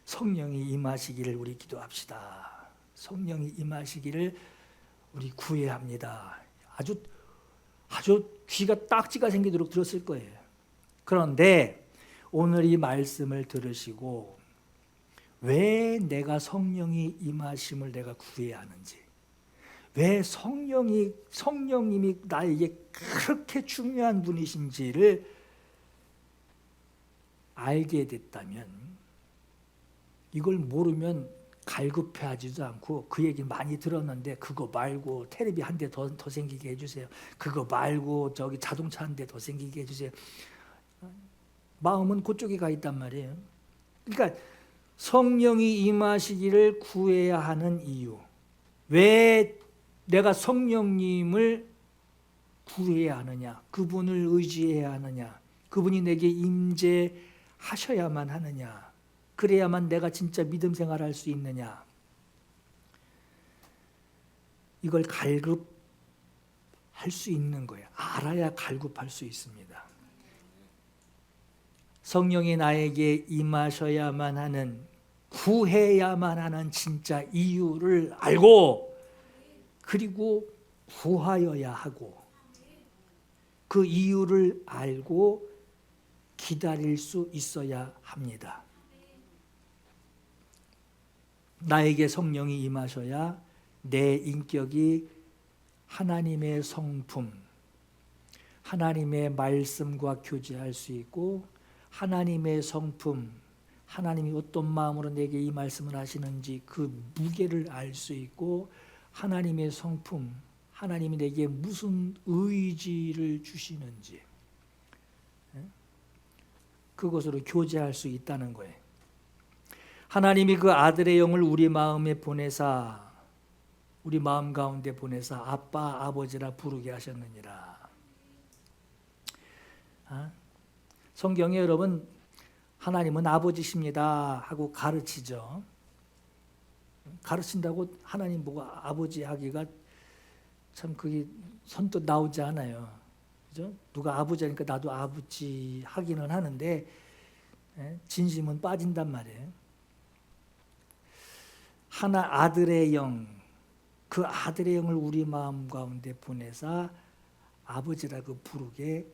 성령이 임하시기를 우리 기도합시다. 성령이 임하시기를 우리 구해합니다. 아주 귀가 딱지가 생기도록 들었을 거예요. 그런데 오늘 이 말씀을 들으시고 왜 내가 성령이 임하심을 내가 구해야 하는지, 왜 성령님이 나에게 그렇게 중요한 분이신지를 알게 됐다면 이걸 모르면 갈급해하지도 않고 그 얘기 많이 들었는데 그거 말고 테레비 한 대 더 생기게 해주세요. 그거 말고 저기 자동차 한 대 더 생기게 해주세요. 마음은 그쪽에 가 있단 말이에요. 그러니까 성령이 임하시기를 구해야 하는 이유. 왜 내가 성령님을 구해야 하느냐? 그분을 의지해야 하느냐? 그분이 내게 임재하셔야만 하느냐? 그래야만 내가 진짜 믿음 생활할 수 있느냐? 이걸 갈급할 수 있는 거예요. 알아야 갈급할 수 있습니다. 성령이 나에게 임하셔야만 하는, 구해야만 하는 진짜 이유를 알고 그리고 구하여야 하고 그 이유를 알고 기다릴 수 있어야 합니다. 나에게 성령이 임하셔야 내 인격이 하나님의 성품, 하나님의 말씀과 교제할 수 있고 하나님의 성품, 하나님이 어떤 마음으로 내게 이 말씀을 하시는지 그 무게를 알 수 있고 하나님의 성품, 하나님이 내게 무슨 의지를 주시는지 그것으로 교제할 수 있다는 거예요. 하나님이 그 아들의 영을 우리 마음에 보내사, 우리 마음 가운데 보내사 아빠 아버지라 부르게 하셨느니라. 성경에 여러분 하나님은 아버지십니다 하고 가르치죠. 가르친다고 하나님 보고 아버지 하기가 참 그게 선뜻 나오지 않아요. 그죠? 누가 아버지 하니까 나도 아버지 하기는 하는데 진심은 빠진단 말이에요. 하나 아들의 영, 그 아들의 영을 우리 마음 가운데 보내사 아버지라고 부르게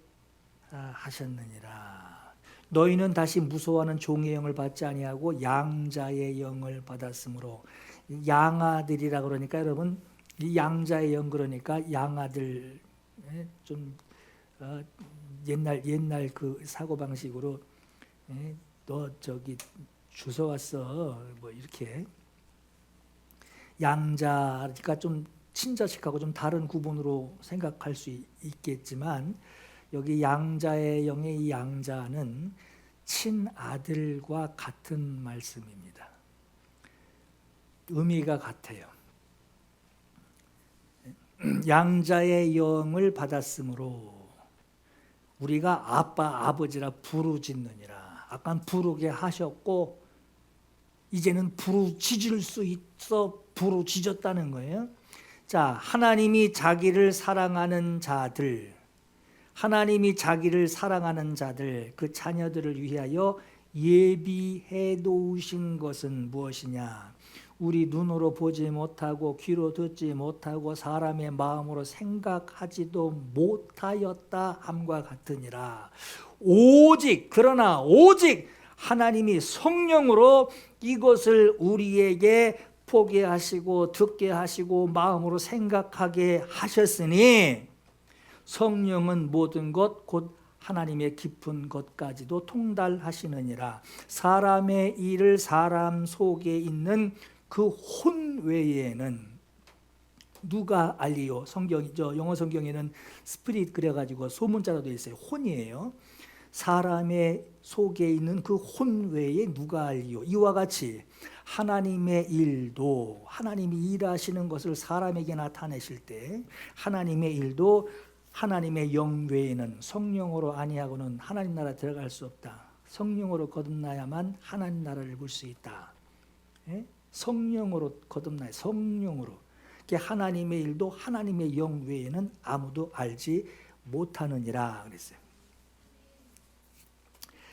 하셨느니라. 너희는 다시 무서워하는 종의 영을 받지 아니하고 양자의 영을 받았으므로, 양아들이라 그러니까 여러분 이 양자의 영 그러니까 양아들, 좀 옛날 그 사고 방식으로 너 저기 주워 왔어 뭐 이렇게 양자니까 좀 친자식하고 좀 다른 구분으로 생각할 수 있겠지만 여기 양자의 영의 이 양자는 친아들과 같은 말씀입니다. 의미가 같아요. 양자의 영을 받았으므로 우리가 아빠 아버지라 부르짖느니라. 아까 부르게 하셨고 이제는 부르짖을 수 있어 부르짖었다는 거예요. 자, 하나님이 자기를 사랑하는 자들, 하나님이 자기를 사랑하는 자들, 그 자녀들을 위하여 예비해 놓으신 것은 무엇이냐? 우리 눈으로 보지 못하고 귀로 듣지 못하고 사람의 마음으로 생각하지도 못하였다 함과 같으니라. 오직, 그러나 오직 하나님이 성령으로 이것을 우리에게 보게 하시고 듣게 하시고 마음으로 생각하게 하셨으니 성령은 모든 것 곧 하나님의 깊은 것까지도 통달하시느니라. 사람의 일을 사람 속에 있는 그 혼 외에는 누가 알리요? 성경이죠. 영어 성경에는 스피릿 그래가지고 소문자로 되어 있어요. 혼이에요. 사람의 속에 있는 그 혼 외에 누가 알리요? 이와 같이 하나님의 일도, 하나님이 일하시는 것을 사람에게 나타내실 때 하나님의 일도 하나님의 영 외에는 성령으로 아니하고는 하나님 나라 들어갈 수 없다. 성령으로 거듭나야만 하나님 나라를 볼 수 있다. 예? 성령으로 거듭나야, 성령으로. 하나님의 일도 하나님의 영 외에는 아무도 알지 못하느니라 그랬어요.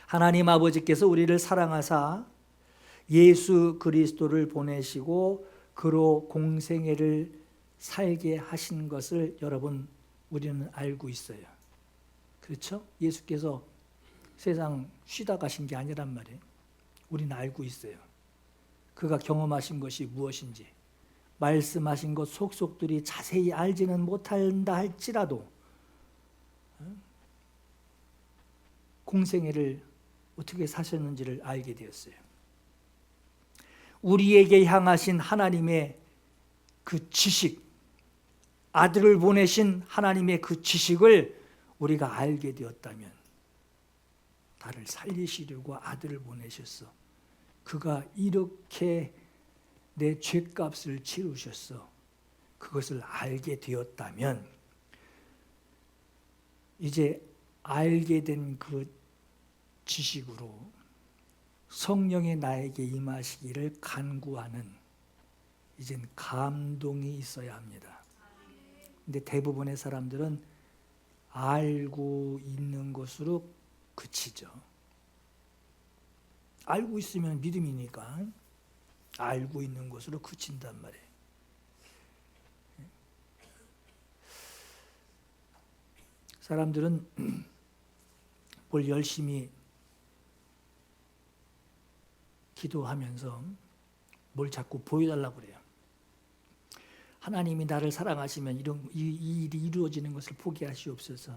하나님 아버지께서 우리를 사랑하사 예수 그리스도를 보내시고 그로 공생애를 살게 하신 것을 여러분 우리는 알고 있어요. 그렇죠? 예수께서 세상 쉬다 가신 게 아니란 말이에요. 우리는 알고 있어요. 그가 경험하신 것이 무엇인지, 말씀하신 것 속속들이 자세히 알지는 못한다 할지라도 공생애를 어떻게 사셨는지를 알게 되었어요. 우리에게 향하신 하나님의 그 지식, 아들을 보내신 하나님의 그 지식을 우리가 알게 되었다면, 나를 살리시려고 아들을 보내셨어. 그가 이렇게 내 죄값을 치르셨어. 그것을 알게 되었다면 이제 알게 된 그 지식으로 성령의 나에게 임하시기를 간구하는 이젠 감동이 있어야 합니다. 근데 대부분의 사람들은 알고 있는 것으로 그치죠. 알고 있으면 믿음이니까 알고 있는 것으로 그친단 말이에요. 사람들은 뭘 열심히 기도하면서 뭘 자꾸 보여달라고 그래요. 하나님이 나를 사랑하시면 이 일이 이루어지는 것을 포기하시옵소서.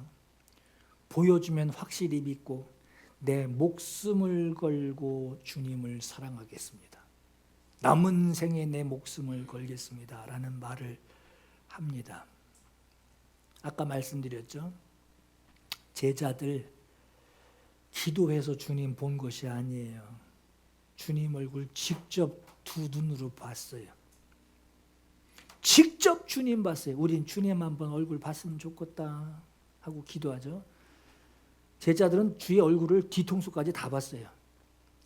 보여주면 확실히 믿고 내 목숨을 걸고 주님을 사랑하겠습니다. 남은 생에 내 목숨을 걸겠습니다. 라는 말을 합니다. 아까 말씀드렸죠. 제자들 기도해서 주님 본 것이 아니에요. 주님 얼굴 직접 두 눈으로 봤어요. 직접 주님 봤어요. 우린 주님 한번 얼굴 봤으면 좋겠다 하고 기도하죠. 제자들은 주의 얼굴을 뒤통수까지 다 봤어요.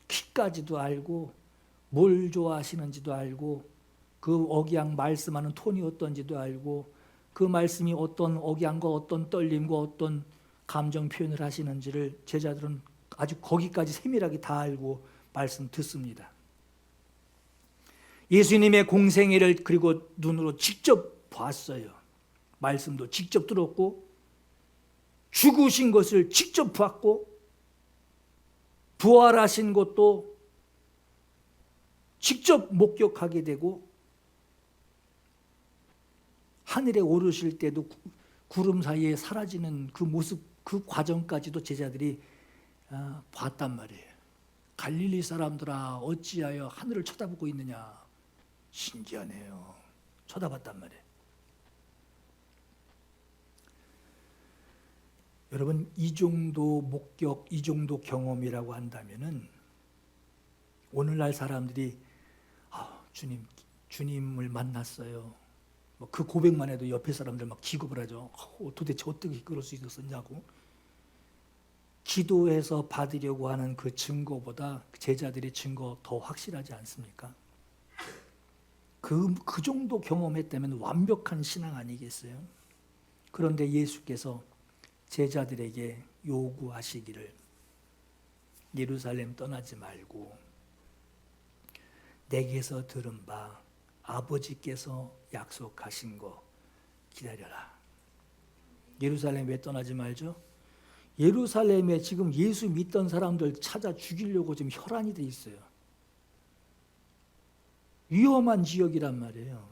키까지도 알고 뭘 좋아하시는지도 알고 그 억양 말씀하는 톤이 어떤지도 알고 그 말씀이 어떤 억양과 어떤 떨림과 어떤 감정 표현을 하시는지를 제자들은 아주 거기까지 세밀하게 다 알고 말씀 듣습니다. 예수님의 공생애를 그리고 눈으로 직접 봤어요. 말씀도 직접 들었고 죽으신 것을 직접 봤고 부활하신 것도 직접 목격하게 되고 하늘에 오르실 때도 구름 사이에 사라지는 그 모습, 그 과정까지도 제자들이 봤단 말이에요. 갈릴리 사람들아 어찌하여 하늘을 쳐다보고 있느냐. 신기하네요. 쳐다봤단 말이에요. 여러분 이 정도 목격, 이 정도 경험이라고 한다면은 오늘날 사람들이 주님을 만났어요. 그 고백만 해도 옆에 사람들 막 기겁을 하죠. 도대체 어떻게 그럴 수 있었냐고. 기도해서 받으려고 하는 그 증거보다 제자들의 증거 더 확실하지 않습니까? 그 정도 경험했다면 완벽한 신앙 아니겠어요? 그런데 예수께서 제자들에게 요구하시기를 예루살렘 떠나지 말고 내게서 들은 바 아버지께서 약속하신 거 기다려라. 예루살렘 왜 떠나지 말죠? 예루살렘에 지금 예수 믿던 사람들 찾아 죽이려고 지금 혈안이 돼 있어요. 위험한 지역이란 말이에요.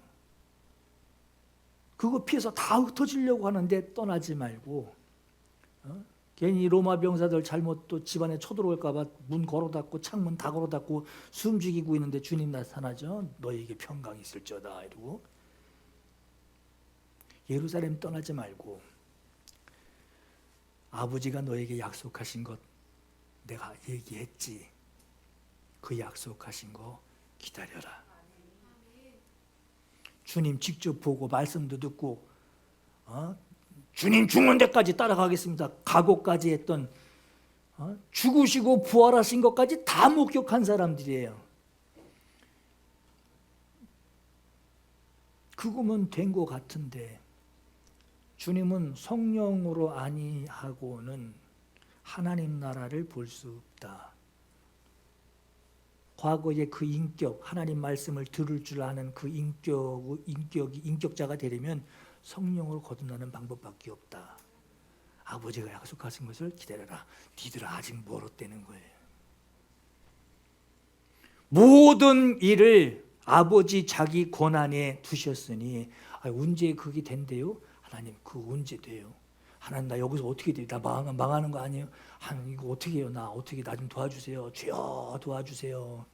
그거 피해서 다 흩어지려고 하는데 떠나지 말고 괜히 로마 병사들 잘못 또 집안에 쳐들어올까 봐 문 걸어 닫고 창문 다 걸어 닫고 숨죽이고 있는데 주님 나타나죠. 너에게 평강이 있을지어다 이러고. 예루살렘 떠나지 말고 아버지가 너에게 약속하신 것 내가 얘기했지. 그 약속하신 거 기다려라. 주님 직접 보고 말씀도 듣고 주님 죽는 데까지 따라가겠습니다. 각오까지 했던 죽으시고 부활하신 것까지 다 목격한 사람들이에요. 그거면 된 것 같은데 주님은 성령으로 아니하고는 하나님 나라를 볼 수 없다. 과거에 그 인격, 하나님 말씀을 들을 줄 아는 그 인격자가 되려면 성령으로 거듭나는 방법밖에 없다. 아버지가 약속하신 것을 기다려라. 니들은 아직 멀었다는 거예요. 모든 일을 아버지 자기 권한에 두셨으니 언제 그게 된대요? 하나님 그 언제 돼요? 하나님 나 여기서 어떻게 돼요? 나 망하는 거 아니에요? 하나님 이거 어떻게 해요? 나 어떻게 나 좀 도와주세요. 주여 도와주세요.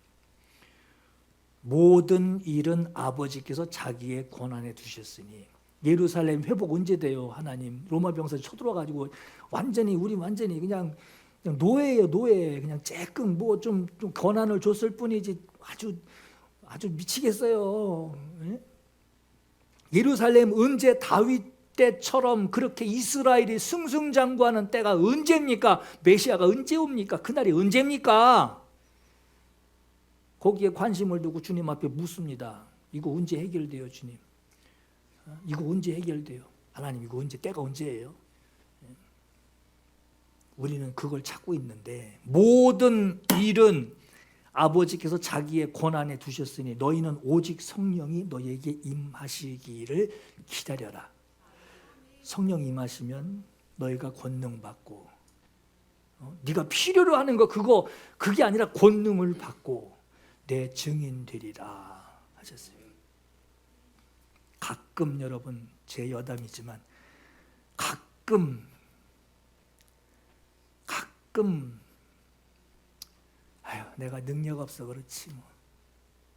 모든 일은 아버지께서 자기의 권한에 두셨으니 예루살렘 회복 언제 돼요? 하나님 로마 병사 쳐들어가지고 우리 완전히 그냥 노예예요. 노예. 그냥 쬐끔 뭐 좀 권한을 줬을 뿐이지 아주 미치겠어요. 예루살렘 언제 다윗 때처럼 그렇게 이스라엘이 승승장구하는 때가 언제입니까? 메시아가 언제 옵니까? 그날이 언제입니까? 거기에 관심을 두고 주님 앞에 묻습니다. 이거 언제 해결돼요, 주님? 이거 언제 해결돼요? 하나님 이거 때가 언제예요? 우리는 그걸 찾고 있는데 모든 일은 아버지께서 자기의 권한에 두셨으니 너희는 오직 성령이 너희에게 임하시기를 기다려라. 성령 임하시면 너희가 권능 받고 네가 필요로 하는 거 그게 아니라 권능을 받고 내 증인 되리라 하셨어요. 가끔 여러분 제 여담이지만 가끔 내가 능력 없어 그렇지 뭐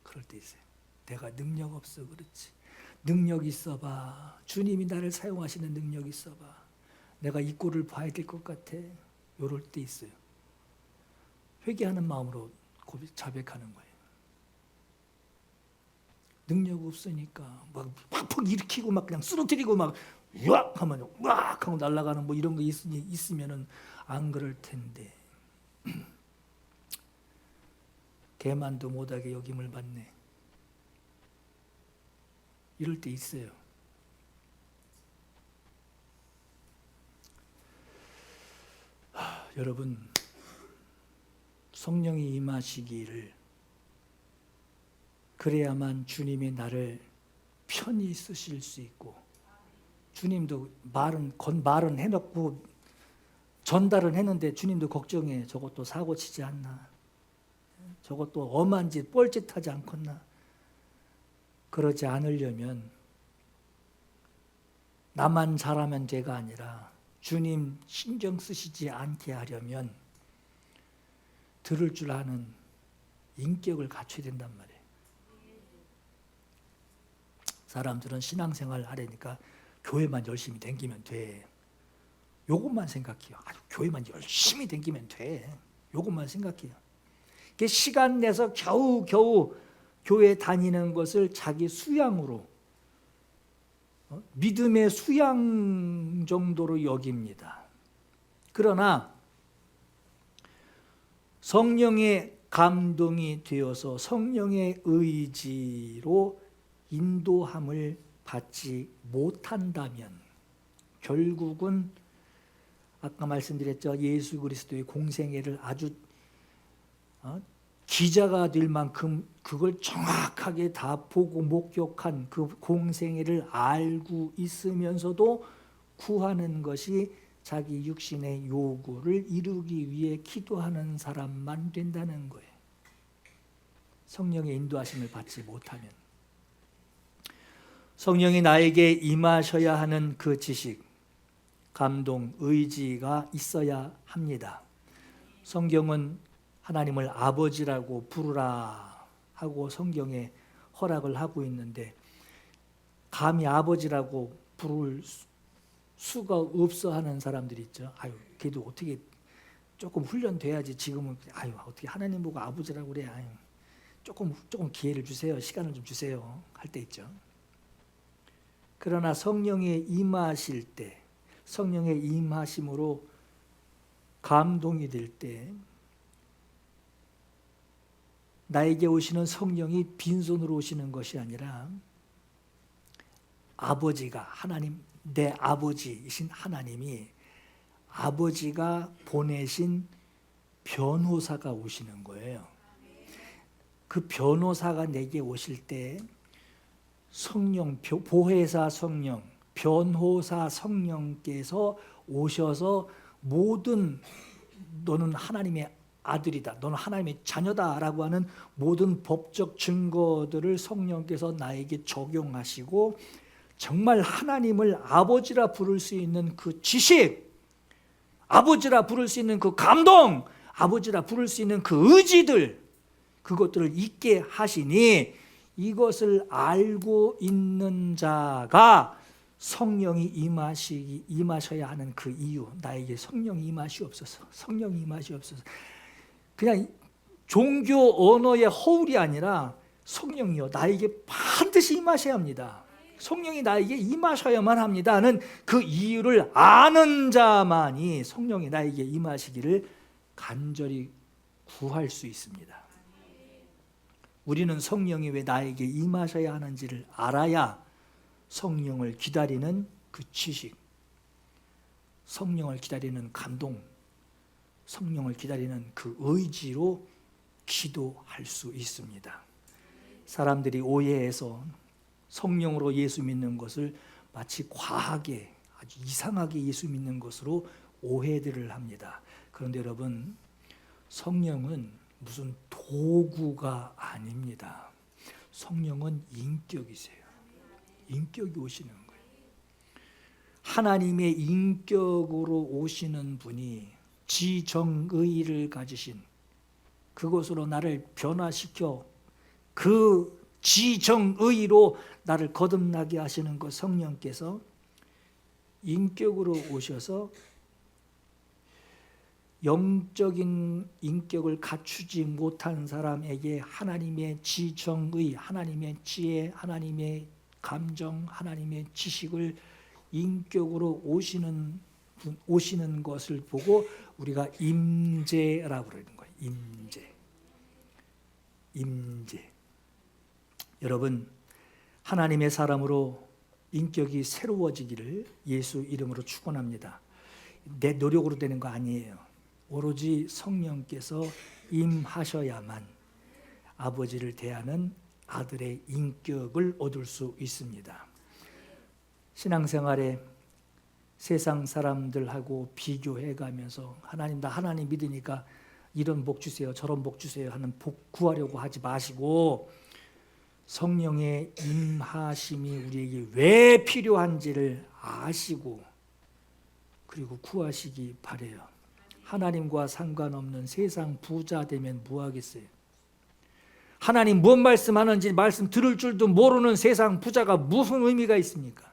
그럴 때 있어요. 내가 능력 없어 그렇지. 능력 있어봐. 주님이 나를 사용하시는 능력 있어봐. 내가 이 꼴을 봐야 될 것 같아. 이럴 때 있어요. 회개하는 마음으로 자백하는 거예요. 능력 없으니까 막 일으키고 막 그냥 쓰러뜨리고 막 으악 하면 으악 하고 날아가는 뭐 이런 거 있으면은 안 그럴 텐데. 대만도 못하게 여김을 받네. 이럴 때 있어요. 여러분 성령이 임하시기를 그래야만 주님이 나를 편히 쓰실 수 있고 주님도 말은 해놓고 전달은 했는데 주님도 걱정해. 저것도 사고 치지 않나. 저것도 엄한 짓 뻘짓하지 않겠나. 그러지 않으려면 나만 잘하면 죄가 아니라 주님 신경 쓰시지 않게 하려면 들을 줄 아는 인격을 갖춰야 된단 말이에요. 사람들은 신앙생활 하려니까 교회만 열심히 다니면 돼. 요것만 생각해요. 아주 교회만 열심히 다니면 돼. 요것만 생각해요. 시간 내서 겨우 교회 다니는 것을 자기 수양으로 믿음의 수양 정도로 여깁니다. 그러나 성령의 감동이 되어서 성령의 의지로 인도함을 받지 못한다면 결국은 아까 말씀드렸죠. 예수 그리스도의 공생애를 아주 기자가 될 만큼 그걸 정확하게 다 보고 목격한 그 공생애를 알고 있으면서도 구하는 것이 자기 육신의 요구를 이루기 위해 기도하는 사람만 된다는 거예요. 성령의 인도하심을 받지 못하면. 성령이 나에게 임하셔야 하는 그 지식, 감동, 의지가 있어야 합니다. 성경은 하나님을 아버지라고 부르라 하고 성경에 허락을 하고 있는데 감히 아버지라고 부를 수가 없어 하는 사람들이 있죠. 아유, 걔도 어떻게 조금 훈련돼야지. 지금은 아유, 어떻게 하나님 보고 아버지라고 그래. 아유, 조금 기회를 주세요. 시간을 좀 주세요. 할 때 있죠. 그러나 성령에 임하실 때, 성령의 임하심으로 감동이 될 때 나에게 오시는 성령이 빈손으로 오시는 것이 아니라 아버지가, 하나님, 내 아버지이신 하나님이 아버지가 보내신 변호사가 오시는 거예요. 그 변호사가 내게 오실 때 성령, 보혜사 성령, 변호사 성령께서 오셔서 모든 너는 하나님의 아들이다, 너는 하나님의 자녀다라고 하는 모든 법적 증거들을 성령께서 나에게 적용하시고 정말 하나님을 아버지라 부를 수 있는 그 지식, 아버지라 부를 수 있는 그 감동, 아버지라 부를 수 있는 그 의지들, 그것들을 있게 하시니 이것을 알고 있는 자가 성령이 임하셔야 하는 그 이유, 나에게 성령이 임하시옵소서, 성령이 임하시옵소서. 그냥 종교 언어의 허울이 아니라 성령이요, 나에게 반드시 임하셔야 합니다. 성령이 나에게 임하셔야만 합니다는 그 이유를 아는 자만이 성령이 나에게 임하시기를 간절히 구할 수 있습니다. 우리는 성령이 왜 나에게 임하셔야 하는지를 알아야 성령을 기다리는 그 지식, 성령을 기다리는 감동, 성령을 기다리는 그 의지로 기도할 수 있습니다. 사람들이 오해해서 성령으로 예수 믿는 것을 마치 과하게, 아주 이상하게 예수 믿는 것으로 오해들을 합니다. 그런데 여러분, 성령은 무슨 도구가 아닙니다. 성령은 인격이세요. 인격이 오시는 거예요. 하나님의 인격으로 오시는 분이 지정의를 가지신, 그것으로 나를 변화시켜 그 지정의로 나를 거듭나게 하시는 것, 성령께서 인격으로 오셔서 영적인 인격을 갖추지 못한 사람에게 하나님의 지정의, 하나님의 지혜, 하나님의 감정, 하나님의 지식을 인격으로 오시는 것을 보고 우리가 임재라고 그러는 거예요. 임재. 여러분, 하나님의 사람으로 인격이 새로워지기를 예수 이름으로 축원합니다. 내 노력으로 되는 거 아니에요. 오로지 성령께서 임하셔야만 아버지를 대하는 아들의 인격을 얻을 수 있습니다. 신앙생활에 세상 사람들하고 비교해가면서 하나님, 나 하나님 믿으니까 이런 복 주세요, 저런 복 주세요 하는 복 구하려고 하지 마시고 성령의 임하심이 우리에게 왜 필요한지를 아시고 그리고 구하시기 바라요. 하나님과 상관없는 세상 부자 되면 뭐하겠어요? 하나님 뭔 말씀하는지 말씀 들을 줄도 모르는 세상 부자가 무슨 의미가 있습니까?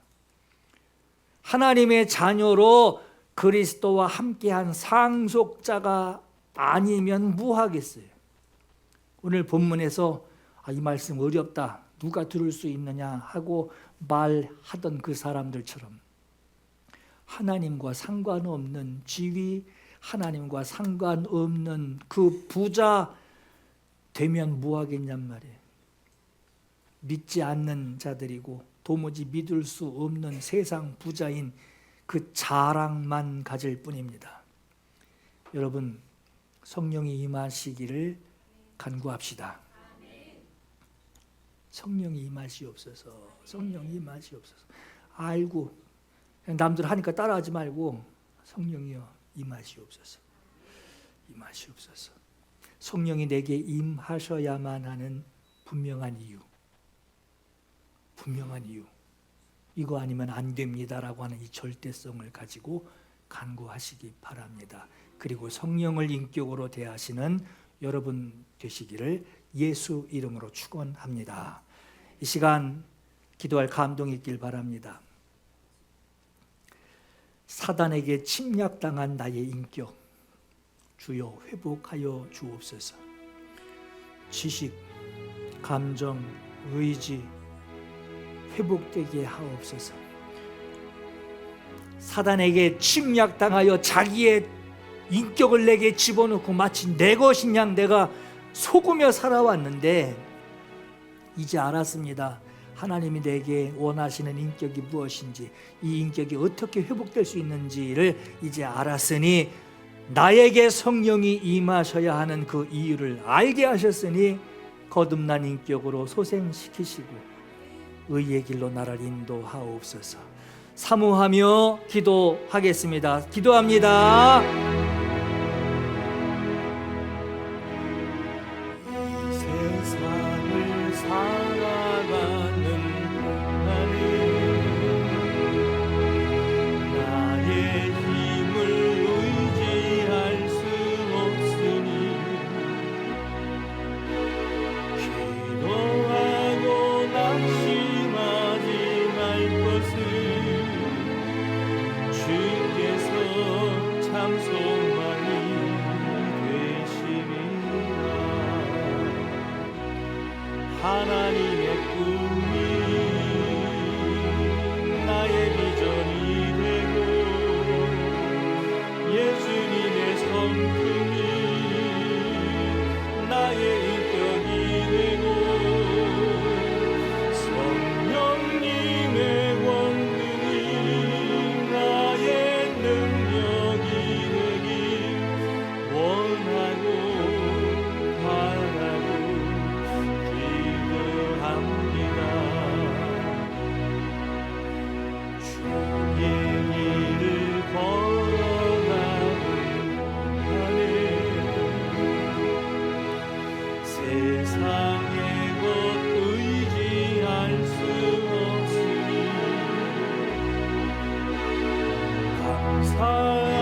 하나님의 자녀로 그리스도와 함께한 상속자가 아니면 뭐하겠어요? 오늘 본문에서 이 말씀 어렵다, 누가 들을 수 있느냐 하고 말하던 그 사람들처럼 하나님과 상관없는 지위, 하나님과 상관없는 그 부자 되면 뭐 하겠냔 말이에요. 믿지 않는 자들이고 도무지 믿을 수 없는 세상 부자인 그 자랑만 가질 뿐입니다. 여러분, 성령이 임하시기를 간구합시다. 성령이 임하시옵소서. 성령이 임하시옵소서. 알고 그냥 남들 하니까 따라하지 말고 성령이여 임하시옵소서. 임하시옵소서. 성령이 내게 임하셔야만 하는 분명한 이유. 분명한 이유. 이거 아니면 안 됩니다라고 하는 이 절대성을 가지고 간구하시기 바랍니다. 그리고 성령을 인격으로 대하시는 여러분 되시기를 예수 이름으로 축원합니다. 이 시간 기도할 감동이 있길 바랍니다. 사단에게 침략당한 나의 인격, 주여 회복하여 주옵소서. 지식, 감정, 의지 회복되게 하옵소서. 사단에게 침략당하여 자기의 인격을 내게 집어넣고 마치 내 것인 양 내가 속으며 살아왔는데 이제 알았습니다. 하나님이 내게 원하시는 인격이 무엇인지, 이 인격이 어떻게 회복될 수 있는지를 이제 알았으니 나에게 성령이 임하셔야 하는 그 이유를 알게 하셨으니 거듭난 인격으로 소생시키시고 의의 길로 나를 인도하옵소서. 사모하며 기도하겠습니다. 기도합니다. 세상을 살아가는 동안에 나의 힘을 의지할 수 없으니 기도하고 낙심하지 말 것을 주께서 참 소망이 되시리라. 하나님의 꿈이 나의 비전이 되고 예수님의 성품이 나의 인격이 되고 성령님의 권능이 나의 능력이 되길 원하고 바라고 기도합니다. 주의 길을 걸어가는 동안에 세상의 것 의지할 수 없으니 감사해